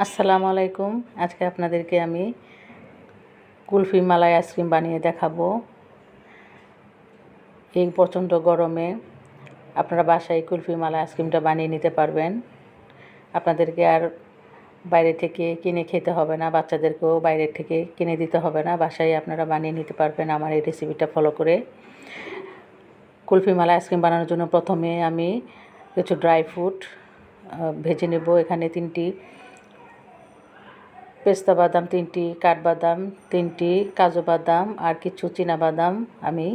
আসসালামু আলাইকুম। আজকে আপনাদেরকে আমি কুলফি মালাই আইসক্রিম বানিয়ে দেখাবো। এই প্রচণ্ড গরমে আপনারা বাসায় কুলফি মালাই আইসক্রিমটা বানিয়ে নিতে পারবেন। আপনাদেরকে আর বাইরে থেকে কিনে খেতে হবে না, বাচ্চাদেরকেও বাইরে থেকে কিনে দিতে হবে না, বাসায় আপনারা বানিয়ে নিতে পারবেন আমার এই রেসিপিটা ফলো করে। কুলফি মালাই আইসক্রিম বানানোর জন্য প্রথমে আমি কিছু ড্রাই ফ্রুট ভেজে নেব। এখানে 3টি পেস্তা বাদাম, 3টি কাঠবাদাম, 3টি কাজু বাদাম আর কিছু বাদাম আমি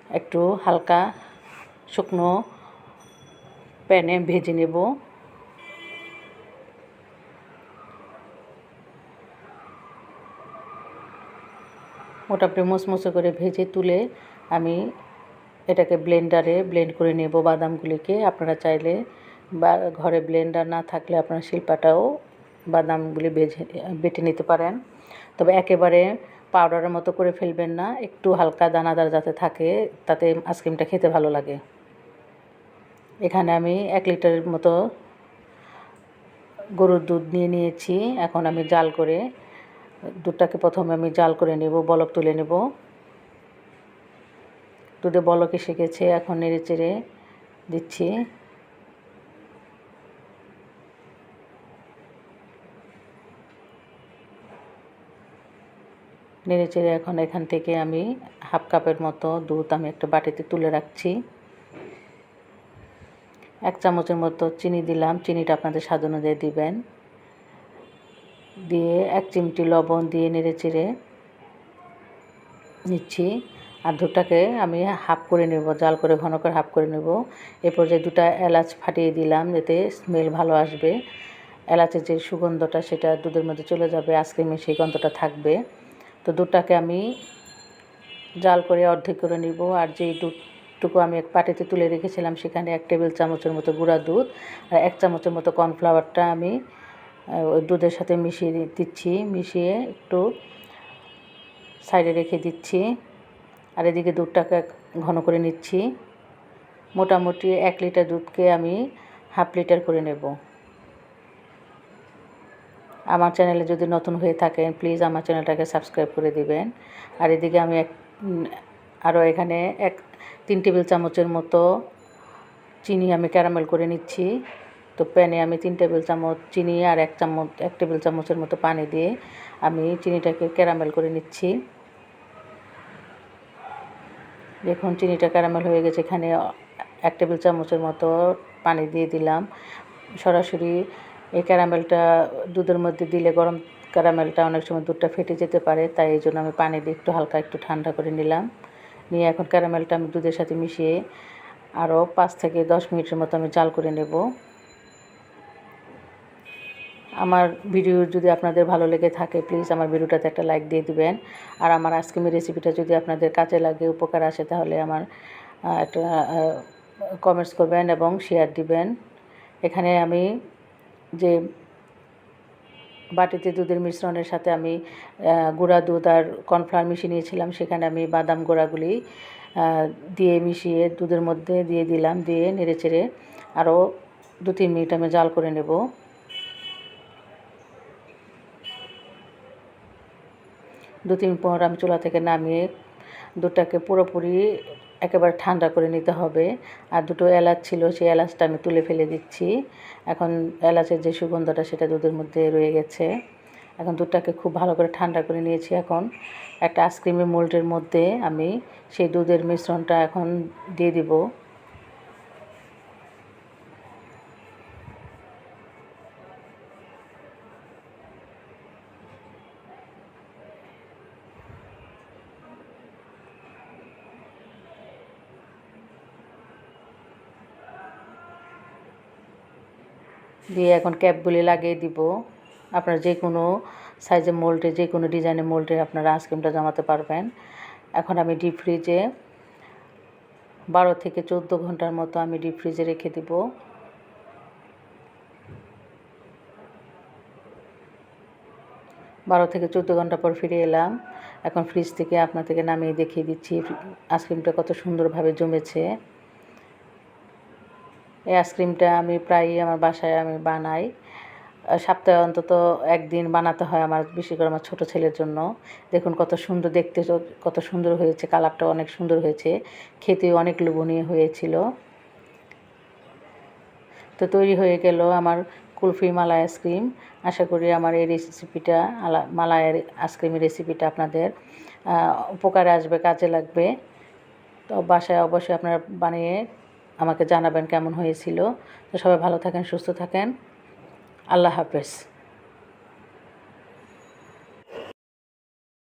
একটু হালকা শুকনো প্যানে ভেজে নেব। মোটামুটি মুচমুচে করে ভেজে তুলে আমি এটাকে ব্লেন্ডারে ব্লেন্ড করে নেব বাদামগুলিকে। আপনারা চাইলে বা ঘরে ব্লেন্ডার না থাকলে আপনারা শিলপাটাও বাদামগুলি বেটে নিতে পারেন। তবে একেবারে পাউডারের মতো করে ফেলবেন না, একটু হালকা দানাদার যাতে থাকে, তাতে আইসক্রিমটা খেতে ভালো লাগে। এখানে আমি 1 লিটারের মতো গরুর দুধ নিয়ে নিয়েছি। এখন আমি জাল করে দুধটাকে প্রথমে আমি জাল করে নেব, বলক তুলে নেব। দুধে বলক এসে গেছে, এখন নেড়ে চেড়ে দিচ্ছি। নেড়ে চেড়ে এখন এখান থেকে আমি হাফ কাপের মতো দুধ আমি একটা বাটিতে তুলে রাখছি। 1 চামচের মতো চিনি দিলাম, চিনিটা আপনাদের স্বাদ অনুযায়ী দিবেন। দিয়ে 1 চিমটি লবণ দিয়ে নেড়ে চেড়ে নিচ্ছি। আর দুধটাকে আমি হাফ করে নেব, জাল করে ঘন করে হাফ করে নেব। এ পর্যায়ে 2টা এলাচ ফাটিয়ে দিলাম, যাতে স্মেল ভালো আসবে। এলাচের যে সুগন্ধটা সেটা দুধের মধ্যে চলে যাবে, আইসক্রিমের সেই গন্ধটা থাকবে। তো দুধটাকে আমি জাল করে অর্ধেক করে নিব। আর যেই দুধটুকু আমি এক পাটিতে তুলে রেখেছিলাম সেখানে 1 টেবিল চামচের মতো গুঁড়া দুধ আর 1 চামচের মতো কর্নফ্লাওয়ারটা আমি ওই দুধের সাথে মিশিয়ে দিচ্ছি। মিশিয়ে একটু সাইডে রেখে দিচ্ছি। আর এদিকে দুধটাকে ঘন করে নিচ্ছি। মোটামুটি 1 লিটার দুধকে আমি হাফ লিটার করে নেব। আমার চ্যানেলে যদি নতুন হয়ে থাকেন প্লিজ আমার চ্যানেলটাকে সাবস্ক্রাইব করে দিবেন। আর এদিকে আমি আরও এখানে 3 টেবিল চামচের মতো চিনি আমি ক্যারামেল করে নিচ্ছি। তো প্যানে আমি 3 টেবিল চামচ চিনি আর 1 টেবিল চামচের মতো পানি দিয়ে আমি চিনিটাকে ক্যারামেল করে নিচ্ছি। দেখুন চিনিটা ক্যারামেল হয়ে গেছে। এখানে 1 টেবিল চামচের মতো পানি দিয়ে দিলাম। সরাসরি এই ক্যারামেলটা দুধের মধ্যে দিলে গরম ক্যারামেলটা অনেক সময় দুধটা ফেটে যেতে পারে, তাই এই জন্য আমি পানি দিয়ে একটু হালকা একটু ঠান্ডা করে নিলাম। নিয়ে এখন ক্যারামেলটা আমি দুধের সাথে মিশিয়ে আরও 5 থেকে 10 মিনিটের মতো আমি জাল করে নেব। আমার ভিডিও যদি আপনাদের ভালো লেগে থাকে প্লিজ আমার ভিডিওটাতে একটা লাইক দিয়ে দিবেন। আর আমার আইসক্রিমের রেসিপিটা যদি আপনাদের কাজে লাগে, উপকার আসে, তাহলে আমার একটা কমেন্টস করবেন এবং শেয়ার দিবেন। এখানে আমি যে বাটিতে দুধের মিশ্রণের সাথে আমি গুঁড়া দুধ আর কর্নফ্লাওয়ার মিশিয়ে নিয়েছিলাম, সেখানে আমি বাদাম গুঁড়াগুলি দিয়ে মিশিয়ে দুধের মধ্যে দিয়ে দিলাম। দিয়ে নেড়ে চেড়ে আরও 2-3 মিনিট আমি জাল করে নেব। 2-3 মিনিট পর আমি চুলা থেকে নামিয়ে দুধটাকে পুরোপুরি একেবারে ঠান্ডা করে নিতে হবে। আর 2টো এলাচ ছিল, সেই এলাচটা আমি তুলে ফেলে দিচ্ছি। এখন এলাচের যে সুগন্ধটা সেটা দুধের মধ্যে রয়ে গেছে। এখন দুধটাকে খুব ভালো করে ঠান্ডা করে নিয়েছি। এখন একটা আইসক্রিমের মোল্ডের মধ্যে আমি সেই দুধের মিশ্রণটা এখন দিয়ে দিব। দিয়ে এখন ক্যাপগুলি লাগিয়ে দিব। আপনারা যে কোনো সাইজের মোল্ডে, যে কোনো ডিজাইনের মোল্ডে আপনারা আইসক্রিমটা জমাতে পারবেন। এখন আমি ডিপ ফ্রিজে 12 থেকে 14 ঘন্টার মতো আমি ডিপ ফ্রিজে রেখে দিব। 12 থেকে 14 ঘন্টা পর ফিরে এলাম। এখন ফ্রিজ থেকে আপনাদেরকে নামিয়ে দেখিয়ে দিচ্ছি আইসক্রিমটা কত সুন্দরভাবে জমেছে। এই আইসক্রিমটা আমি প্রায়ই আমার বাসায় আমি বানাই। সপ্তাহে অন্তত একদিন বানাতে হয় আমার, বিশেষ করে আমার ছোটো ছেলের জন্য। দেখুন কত সুন্দর দেখতে, কত সুন্দর হয়েছে, কালারটা অনেক সুন্দর হয়েছে, খেতেও অনেক লোভনীয় হয়েছিল। তো তৈরি হয়ে গেল আমার কুলফি মালাই আইসক্রিম। আশা করি আমার এই রেসিপিটা, মালাইয়ের আইসক্রিমের রেসিপিটা আপনাদের উপকারে আসবে, কাজে লাগবে। তো বাসায় অবশ্যই আপনারা বানিয়ে আমাকে জানাবেন কেমন হয়েছিল। তো সবাই ভালো থাকেন, সুস্থ থাকেন। আল্লাহ হাফেজ।